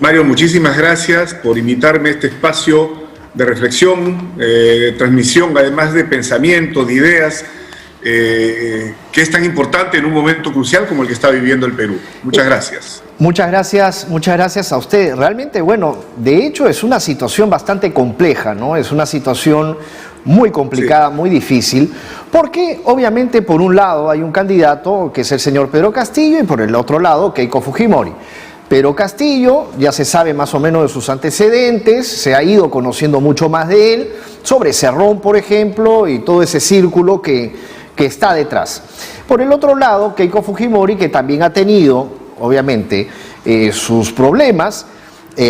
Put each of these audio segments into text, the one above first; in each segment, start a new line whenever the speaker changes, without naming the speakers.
Mario, muchísimas gracias por invitarme a este espacio de reflexión, transmisión, además de pensamiento, de ideas, que es tan importante en un momento crucial como el que está viviendo el Perú. Muchas gracias.
Muchas gracias a usted. Realmente, bueno, de hecho es una situación bastante compleja, ¿no? Es una situación muy complicada, sí, muy difícil, porque obviamente por un lado hay un candidato que es el señor Pedro Castillo y por el otro lado Keiko Fujimori. Pedro Castillo, ya se sabe más o menos de sus antecedentes, se ha ido conociendo mucho más de él, sobre Cerrón, por ejemplo, y todo ese círculo que está detrás. Por el otro lado, Keiko Fujimori, que también ha tenido, obviamente, sus problemas,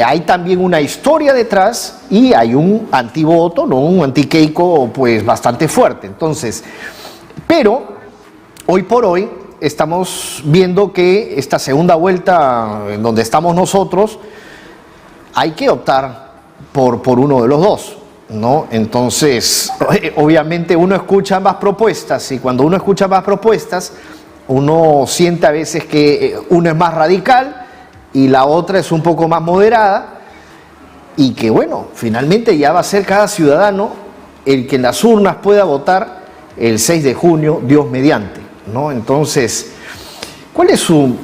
hay también una historia detrás y hay un antivoto, ¿no? Un anti-Keiko pues bastante fuerte. Entonces, pero hoy por hoy estamos viendo que esta segunda vuelta en donde estamos nosotros, hay que optar por uno de los dos, ¿no? Entonces, obviamente uno escucha ambas propuestas y cuando uno escucha ambas propuestas, uno siente a veces que uno es más radical y la otra es un poco más moderada y que, bueno, finalmente ya va a ser cada ciudadano el que en las urnas pueda votar el 6 de junio, Dios mediante, ¿no? Entonces, ¿cuál es su...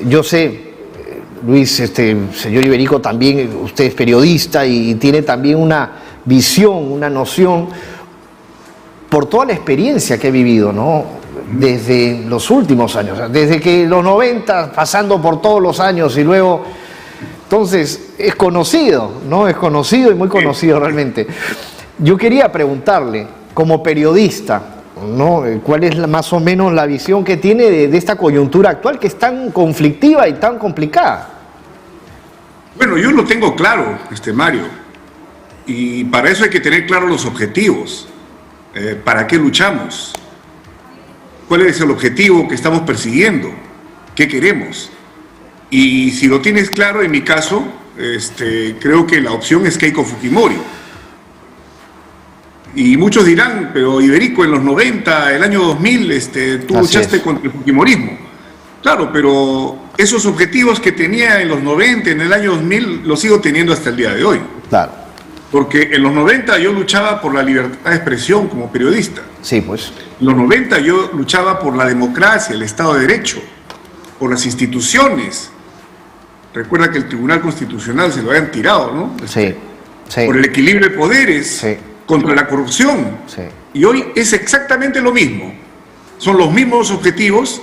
yo sé, Luis, señor Iberico, también usted es periodista y tiene también una visión, una noción por toda la experiencia que he vivido, ¿no? Desde los últimos años, desde que los 90, pasando por todos los años y luego... Entonces, es conocido, ¿no? Es conocido y muy conocido realmente. Yo quería preguntarle, como periodista, ¿no? ¿Cuál es más o menos la visión que tiene de esta coyuntura actual que es tan conflictiva y tan complicada?
Bueno, yo lo tengo claro, Mario, y para eso hay que tener claros los objetivos. ¿Para qué luchamos? ¿Cuál es el objetivo que estamos persiguiendo? ¿Qué queremos? Y si lo tienes claro, en mi caso, creo que la opción es Keiko Fujimori. Y muchos dirán, pero Iberico, en los 90, el año 2000, tú luchaste contra el Fujimorismo. Claro, pero esos objetivos que tenía en los 90, en el año 2000, los sigo teniendo hasta el día de hoy.
Claro.
Porque en los 90 yo luchaba por la libertad de expresión como periodista.
Sí, pues.
En los 90 yo luchaba por la democracia, el Estado de Derecho, por las instituciones. Recuerda que el Tribunal Constitucional se lo habían tirado, ¿no?
Sí, sí.
Por el equilibrio de poderes,
sí,
contra la corrupción.
Sí.
Y hoy es exactamente lo mismo. Son los mismos objetivos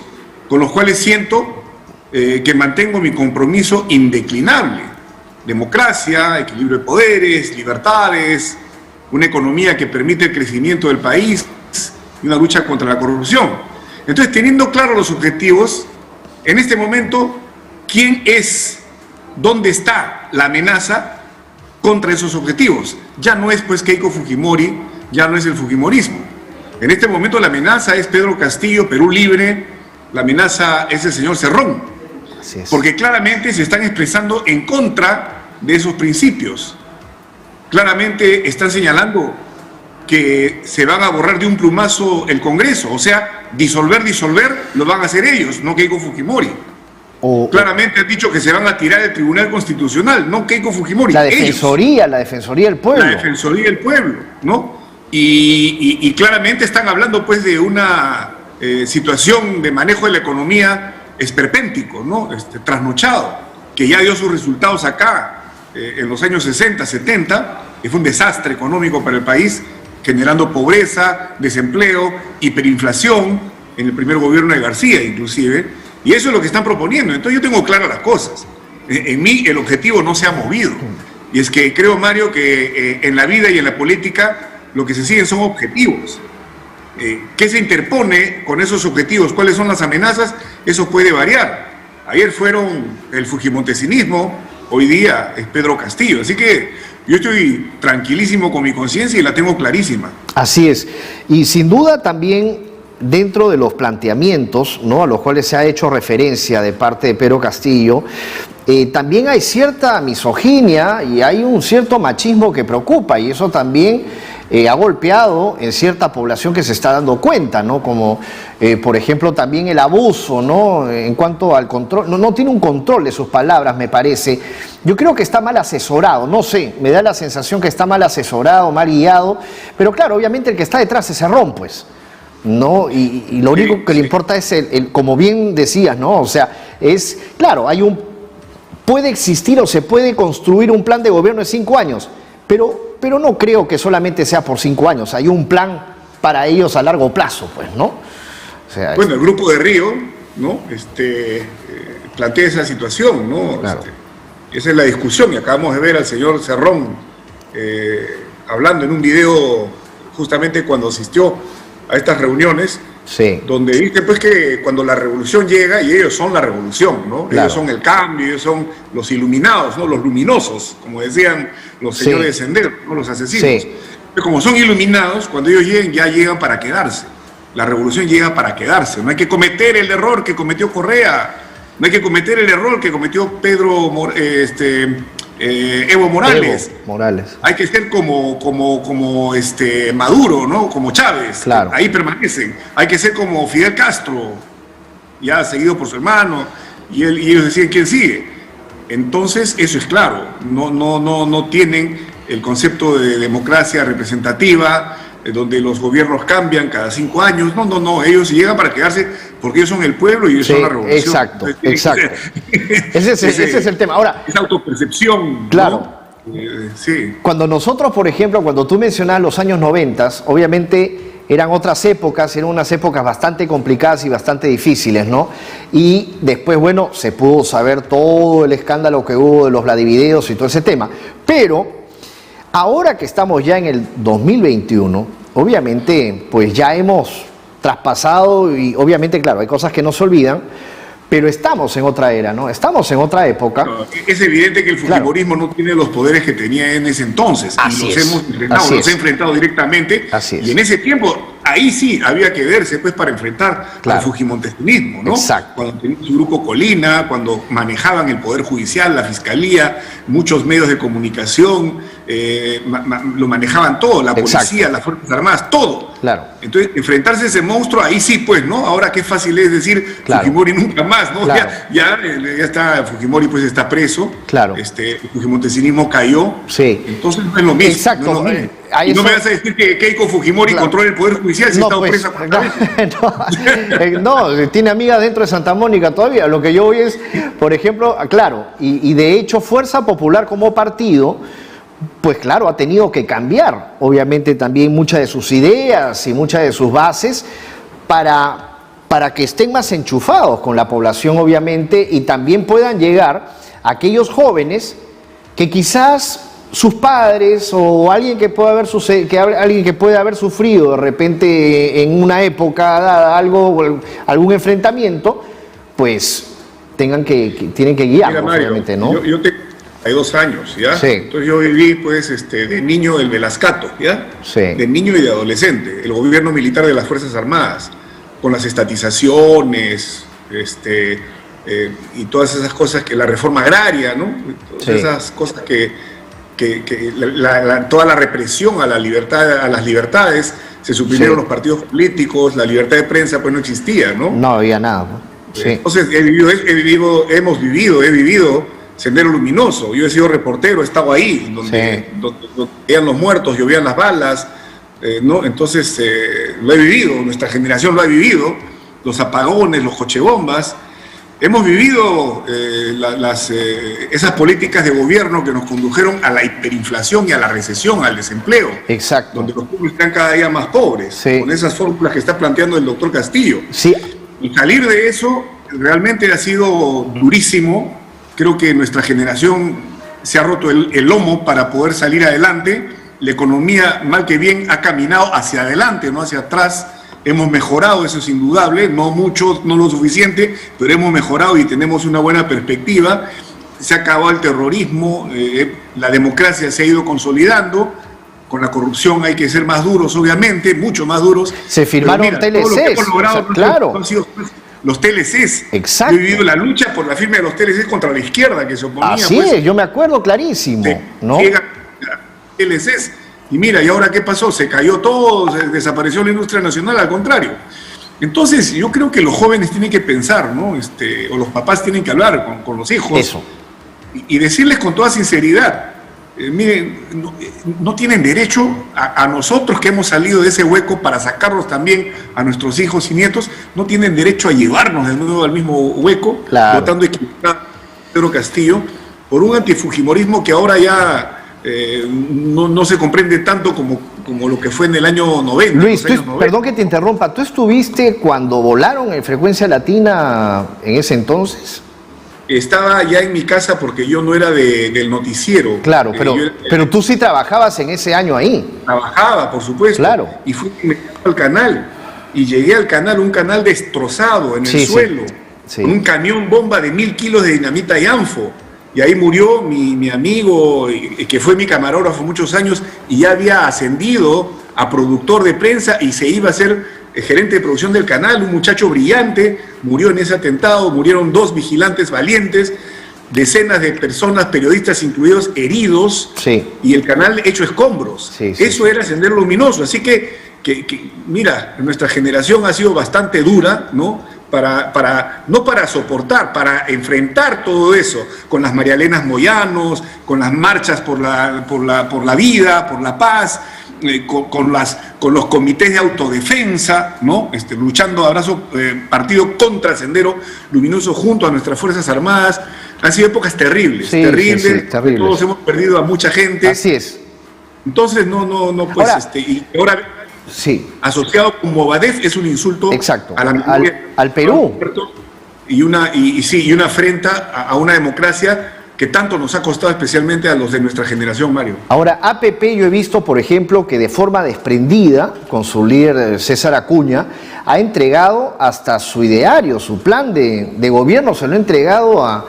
con los cuales siento que mantengo mi compromiso indeclinable. Democracia, equilibrio de poderes, libertades, una economía que permite el crecimiento del país y una lucha contra la corrupción. Entonces, teniendo claros los objetivos, en este momento, ¿quién es, dónde está la amenaza contra esos objetivos? Ya no es pues Keiko Fujimori, ya no es el fujimorismo. En este momento la amenaza es Pedro Castillo, Perú Libre, la amenaza es el señor Cerrón.
Así es.
Porque claramente se están expresando en contra de esos principios. Claramente están señalando que se van a borrar de un plumazo el Congreso, o sea, disolver, lo van a hacer ellos, no Keiko Fujimori. Claramente han dicho que se van a tirar del Tribunal Constitucional, no Keiko Fujimori.
La Defensoría del Pueblo.
La Defensoría del Pueblo, ¿no? Y claramente están hablando pues de una situación de manejo de la economía esperpéntico, ¿no? Trasnochado, que ya dio sus resultados acá en los años 60, 70, y fue un desastre económico para el país, generando pobreza, desempleo, hiperinflación, en el primer gobierno de García inclusive, y eso es lo que están proponiendo. Entonces yo tengo claras las cosas. En mí el objetivo no se ha movido, y es que creo, Mario, que en la vida y en la política lo que se siguen son objetivos. ¿Qué se interpone con esos objetivos? ¿Cuáles son las amenazas? Eso puede variar. Ayer fueron el fujimontesinismo, hoy día es Pedro Castillo. Así que yo estoy tranquilísimo con mi conciencia y la tengo clarísima.
Así es. Y sin duda también dentro de los planteamientos, ¿no?, a los cuales se ha hecho referencia de parte de Pedro Castillo, también hay cierta misoginia y hay un cierto machismo que preocupa, y eso también ha golpeado en cierta población que se está dando cuenta, ¿no? Como, por ejemplo, también el abuso, ¿no? En cuanto al control, no tiene un control de sus palabras, me parece. Yo creo que está mal asesorado, no sé, me da la sensación que está mal asesorado, mal guiado, pero claro, obviamente el que está detrás es Cerrón, pues, ¿no? Y lo único que le importa es, como bien decías, ¿no? O sea, es, claro, puede existir o se puede construir un plan de gobierno de 5 años, pero no creo que solamente sea por 5 años, hay un plan para ellos a largo plazo, pues, ¿no? O sea,
bueno, el Grupo de Río, ¿no? Plantea esa situación, ¿no?
Claro.
Esa es la discusión, y acabamos de ver al señor Cerrón hablando en un video justamente cuando asistió a estas reuniones,
sí,
donde dice pues que cuando la revolución llega, y ellos son la revolución, ¿no?
Claro.
Ellos son el cambio, ellos son los iluminados, ¿no? Los luminosos, como decían los señores de Sendero, ¿no? Los asesinos.
Sí.
Pero como son iluminados, cuando ellos lleguen, ya llegan para quedarse. La revolución llega para quedarse. No hay que cometer el error que cometió Correa, no hay que cometer el error que cometió Evo Morales.
Evo Morales.
Hay que ser como Maduro, ¿no? Como Chávez.
Claro.
Ahí permanecen. Hay que ser como Fidel Castro, ya seguido por su hermano, y ellos deciden quién sigue. Entonces, eso es claro. No tienen el concepto de democracia representativa, donde los gobiernos cambian cada 5 años. No. Ellos llegan para quedarse porque ellos son el pueblo y ellos son la revolución.
Exacto,
Entonces,
exacto. Ese es el tema. Ahora,
esa autopercepción,
claro.
¿no? Sí.
Cuando nosotros, por ejemplo, cuando tú mencionas los años 90, obviamente eran otras épocas, eran unas épocas bastante complicadas y bastante difíciles, ¿no? Y después, bueno, se pudo saber todo el escándalo que hubo de los Vladivideos y todo ese tema. Pero ahora que estamos ya en el 2021, obviamente, pues ya hemos traspasado y obviamente, claro, hay cosas que no se olvidan, pero estamos en otra era, ¿no? Estamos en otra época.
No, es evidente que el fujimorismo no tiene los poderes que tenía en ese entonces.
Así
y los
es.
hemos enfrentado,
Así
los
es.
he enfrentado directamente.
Así es.
Y en ese tiempo, ahí sí había que verse pues para enfrentar
Claro.
al fujimontesinismo, ¿no?
Exacto.
Cuando tenía su grupo Colina, cuando manejaban el Poder Judicial, la Fiscalía, muchos medios de comunicación, lo manejaban todo, la policía,
Exacto.
las Fuerzas Armadas, todo.
Claro.
Entonces, enfrentarse a ese monstruo, ahí sí, pues, ¿no? Ahora qué fácil es decir
Claro.
Fujimori nunca más, ¿no?
Claro.
Ya está, Fujimori pues está preso.
Claro.
El fujimontesinismo cayó.
Sí.
Entonces no es lo mismo.
Exacto.
No, es lo mismo.
A
Y no
eso-
me vas a decir que Keiko Fujimori
Claro.
controla el Poder Judicial si ha estado
pues,
presa 4 veces.
no, tiene amigas dentro de Santa Mónica todavía. Lo que yo voy es, por ejemplo, claro, y de hecho Fuerza Popular como partido, pues claro, ha tenido que cambiar, obviamente también muchas de sus ideas y muchas de sus bases para que estén más enchufados con la población, obviamente, y también puedan llegar aquellos jóvenes que quizás sus padres o alguien que pueda haber sufrido de repente en una época dada algún enfrentamiento, pues tienen que guiarlos,
Mira, Mario,
obviamente, ¿no?
yo tengo 2 años, ¿ya?
Sí.
Entonces yo viví, pues, de niño el Velascato, ¿ya?
Sí.
De niño y de adolescente, el gobierno militar de las Fuerzas Armadas, con las estatizaciones, y todas esas cosas que la reforma agraria, ¿no? Todas
Sí.
esas cosas que toda la represión a la libertad, a las libertades, se suprimieron
Sí.
los partidos políticos, la libertad de prensa pues no existía, ¿no?
No había nada, ¿no? Sí.
Entonces he vivido Sendero Luminoso, yo he sido reportero, he estado ahí, donde veían los muertos, llovían las balas, ¿no? Entonces lo he vivido, nuestra generación lo ha vivido, los apagones, los cochebombas. Hemos vivido esas políticas de gobierno que nos condujeron a la hiperinflación y a la recesión, al desempleo.
Exacto.
Donde los pueblos están cada día más pobres,
Sí.
con esas fórmulas que está planteando el doctor Castillo.
Sí,
Y salir de eso realmente ha sido durísimo. Creo que nuestra generación se ha roto el lomo para poder salir adelante. La economía, mal que bien, ha caminado hacia adelante, no hacia atrás. Hemos mejorado, eso es indudable, no mucho, no lo suficiente, pero hemos mejorado y tenemos una buena perspectiva. Se ha acabado el terrorismo, la democracia se ha ido consolidando. Con la corrupción hay que ser más duros, obviamente, mucho más duros.
Se firmaron
Pero mira, todo lo que
TLCs,
hemos logrado,
o sea, claro.
han sido los TLCs.
Exacto.
Yo he vivido la lucha por la firma de los TLCs contra la izquierda que se oponía.
así
pues,
es, yo me acuerdo clarísimo, ¿no?
llegan TLCs Y mira, ¿y ahora qué pasó? Se cayó todo, desapareció la industria nacional, al contrario. Entonces, yo creo que los jóvenes tienen que pensar, ¿no? O los papás tienen que hablar con los hijos.
Eso.
Y decirles con toda sinceridad, miren, no tienen derecho a nosotros que hemos salido de ese hueco para sacarlos también a nuestros hijos y nietos, no tienen derecho a llevarnos de nuevo al mismo hueco,
claro,
votando equivocado a Pedro Castillo, por un antifujimorismo que ahora ya no se comprende tanto como lo que fue en el año 90.
Luis, perdón que te interrumpa, ¿tú estuviste cuando volaron en Frecuencia Latina en ese entonces?
Estaba ya en mi casa porque yo no era del noticiero.
Claro, pero tú sí trabajabas en ese año ahí.
Trabajaba, por supuesto.
Claro.
Y fui al canal. Y llegué al canal, un canal destrozado en el suelo.
Sí.
Con un camión bomba de 1000 kilos de dinamita y anfo. Y ahí murió mi amigo, que fue mi camarógrafo muchos años, y ya había ascendido a productor de prensa y se iba a ser gerente de producción del canal, un muchacho brillante, murió en ese atentado, murieron 2 vigilantes valientes, decenas de personas, periodistas incluidos, heridos,
sí,
y el canal hecho escombros. Eso era Sendero Luminoso. Así que mira, nuestra generación ha sido bastante dura, ¿no? No para soportar, para enfrentar todo eso, con las Marialenas Moyanos, con las marchas por la vida, por la paz, con los comités de autodefensa, ¿no? Luchando partido contra Sendero Luminoso junto a nuestras Fuerzas Armadas. Han sido épocas terribles, terribles. Todos hemos perdido a mucha gente.
Así es.
Entonces, pues, ahora
sí,
asociado con Movadef es un insulto,
exacto,
a la memoria
al Perú.
Y una afrenta a una democracia que tanto nos ha costado, especialmente a los de nuestra generación, Mario.
Ahora, APP yo he visto, por ejemplo, que de forma desprendida, con su líder César Acuña, ha entregado hasta su ideario, su plan de gobierno, se lo ha entregado a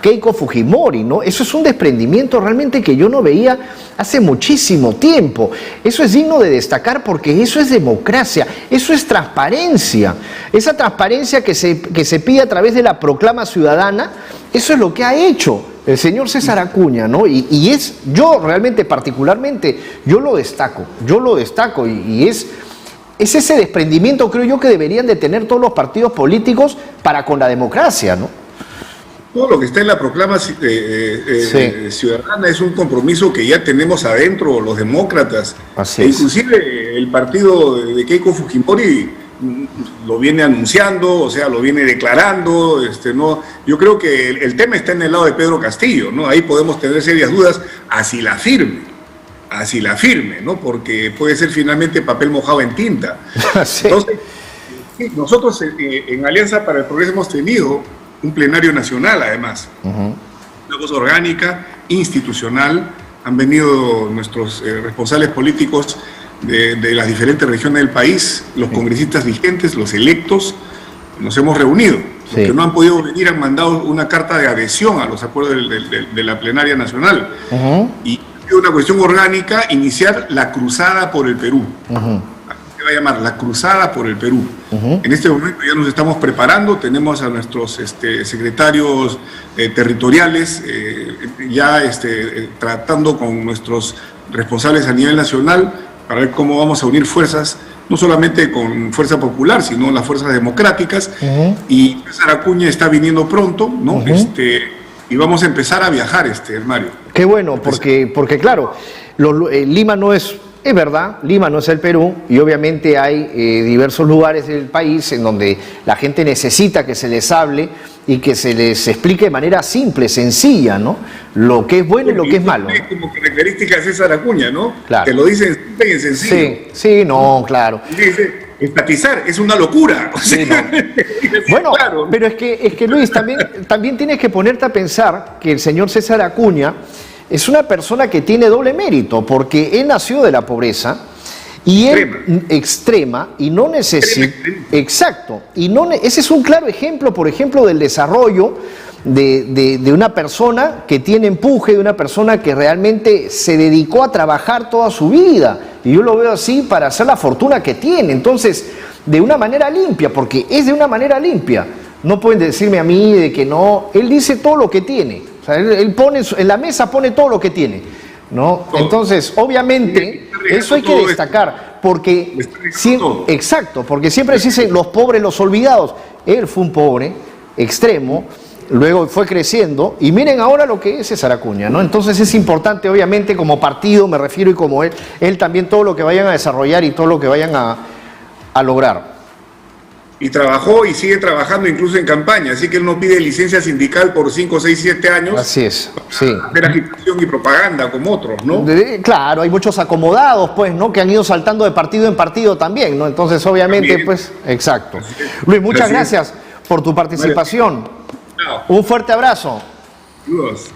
Keiko Fujimori, ¿no? Eso es un desprendimiento realmente que yo no veía hace muchísimo tiempo. Eso es digno de destacar porque eso es democracia, eso es transparencia. Esa transparencia que se pide a través de la proclama ciudadana, eso es lo que ha hecho el señor César Acuña, ¿no? Yo realmente, particularmente, yo lo destaco y es ese desprendimiento, creo yo, que deberían de tener todos los partidos políticos para con la democracia, ¿no?
Todo lo que está en la proclama ciudadana es un compromiso que ya tenemos adentro los demócratas. Inclusive el partido de Keiko Fujimori lo viene anunciando, o sea, lo viene declarando. ¿No? Yo creo que el tema está en el lado de Pedro Castillo, ¿no? Ahí podemos tener serias dudas, así la firme, ¿no? Porque puede ser finalmente papel mojado en tinta. Sí. Entonces, nosotros en Alianza para el Progreso hemos tenido un plenario nacional, además, una cosa orgánica, institucional. Han venido nuestros responsables políticos de las diferentes regiones del país, los congresistas vigentes, los electos, nos hemos reunido. Los que no han podido venir han mandado una carta de adhesión a los acuerdos de la plenaria nacional. Y ha sido una cuestión orgánica iniciar la cruzada por el Perú. Va a llamar la Cruzada por el Perú. En este momento ya nos estamos preparando, tenemos a nuestros secretarios territoriales tratando con nuestros responsables a nivel nacional para ver cómo vamos a unir fuerzas, no solamente con Fuerza Popular, sino las fuerzas democráticas. Y César Acuña está viniendo pronto, ¿no? Y vamos a empezar a viajar, Mario.
Qué bueno, porque claro, Lima no es... Es verdad, Lima no es el Perú y obviamente hay diversos lugares del país en donde la gente necesita que se les hable y que se les explique de manera simple, sencilla, ¿no? Lo que es bueno y lo que es malo.
Es como característica de César Acuña, ¿no?
Claro.
Te lo dicen simple y sencillo.
Sí, no, claro.
Dice, estatizar es una locura. O sea,
sí, no. Bueno, claro. Pero es que Luis, también tienes que ponerte a pensar que el señor César Acuña es una persona que tiene doble mérito, porque él nació de la pobreza y extrema y no necesita. Exacto. Ese es un claro ejemplo, por ejemplo, del desarrollo de una persona que tiene empuje, de una persona que realmente se dedicó a trabajar toda su vida. Y yo lo veo así para hacer la fortuna que tiene. Entonces, de una manera limpia, porque es de una manera limpia. No pueden decirme a mí de que no. Él dice todo lo que tiene. O sea, él pone en la mesa, pone todo lo que tiene, ¿no? Todo. Entonces, obviamente... Eso hay que
todo
destacar, porque
está negando todo.
exacto, porque siempre se dicen los pobres, los olvidados. Él fue un pobre extremo, luego fue creciendo, y miren ahora lo que es César Acuña, ¿no? Entonces es importante, obviamente, como partido, me refiero, y como él también, todo lo que vayan a desarrollar y todo lo que vayan a lograr.
Y trabajó y sigue trabajando incluso en campaña, así que él no pide licencia sindical por 5, 6, 7 años.
Así es, sí.
Hacer agitación y propaganda como otros, ¿no?
Claro, hay muchos acomodados, pues, ¿no? Que han ido saltando de partido en partido también, ¿no? Entonces, obviamente,
También.
pues, exacto. Luis, muchas
Así es.
gracias por tu participación.
Chao.
Un fuerte abrazo.
Saludos.